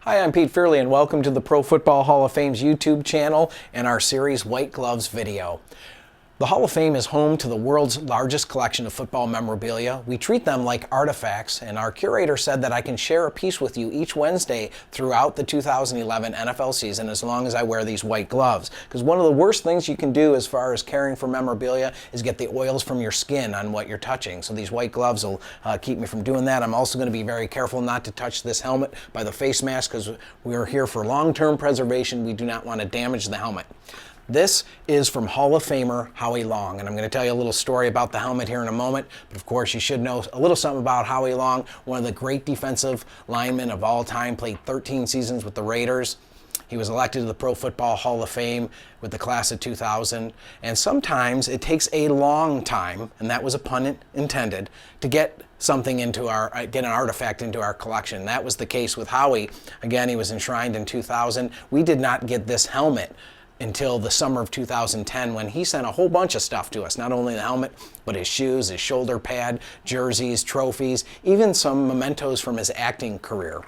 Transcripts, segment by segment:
Hi, I'm Pete Fearley, and welcome to the Pro Football Hall of Fame's YouTube channel and our series White Gloves video. The Hall of Fame is home to the world's largest collection of football memorabilia. We treat them like artifacts, and our curator said that I can share a piece with you each Wednesday throughout the 2011 NFL season as long as I wear these white gloves. Because one of the worst things you can do as far as caring for memorabilia is get the oils from your skin on what you're touching. So these white gloves will keep me from doing that. I'm also going to be very careful not to touch this helmet by the face mask because we are here for long-term preservation. We do not want to damage the helmet. This is from Hall of Famer Howie Long, and I'm going to tell you a little story about the helmet here in a moment, but of course you should know a little something about Howie Long, one of the great defensive linemen of all time, played 13 seasons with the Raiders. He was elected to the Pro Football Hall of Fame with the class of 2000, and sometimes it takes a long time, and that was a pun intended, to get something into get an artifact into our collection. That was the case with Howie. Again, he was enshrined in 2000. We did not get this helmet until the summer of 2010 when he sent a whole bunch of stuff to us, not only the helmet, but his shoes, his shoulder pad, jerseys, trophies, even some mementos from his acting career.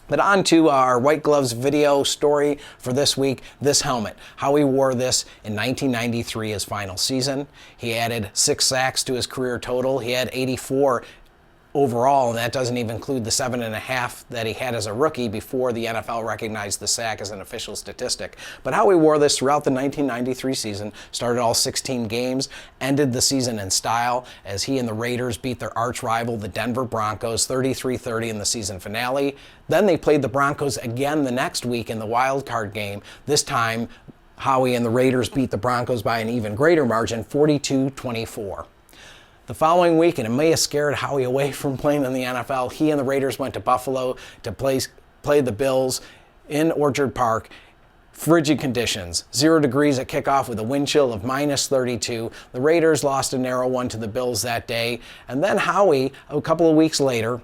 But on to our White Gloves video story for this week, this helmet. Howie wore this in 1993, his final season. He added 6 sacks to his career total. He had 84 overall, and that doesn't even include the 7.5 that he had as a rookie before the NFL recognized the sack as an official statistic. But Howie wore this throughout the 1993 season, started all 16 games, ended the season in style as he and the Raiders beat their arch rival, the Denver Broncos, 33-30 in the season finale. Then they played the Broncos again the next week in the wild card game. This time, Howie and the Raiders beat the Broncos by an even greater margin, 42-24. The following week, and it may have scared Howie away from playing in the NFL, he and the Raiders went to Buffalo to play the Bills in Orchard Park. Frigid conditions, 0 degrees at kickoff with a wind chill of -32. The Raiders lost a narrow one to the Bills that day. And then Howie, a couple of weeks later,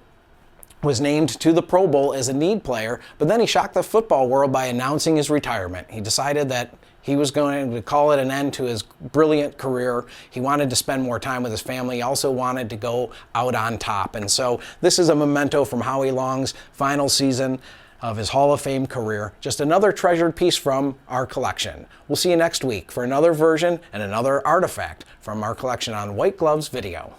was named to the Pro Bowl as a need player, but then he shocked the football world by announcing his retirement. He decided that he was going to call it an end to his brilliant career. He wanted to spend more time with his family. He also wanted to go out on top. And so this is a memento from Howie Long's final season of his Hall of Fame career. Just another treasured piece from our collection. We'll see you next week for another version and another artifact from our collection on White Gloves video.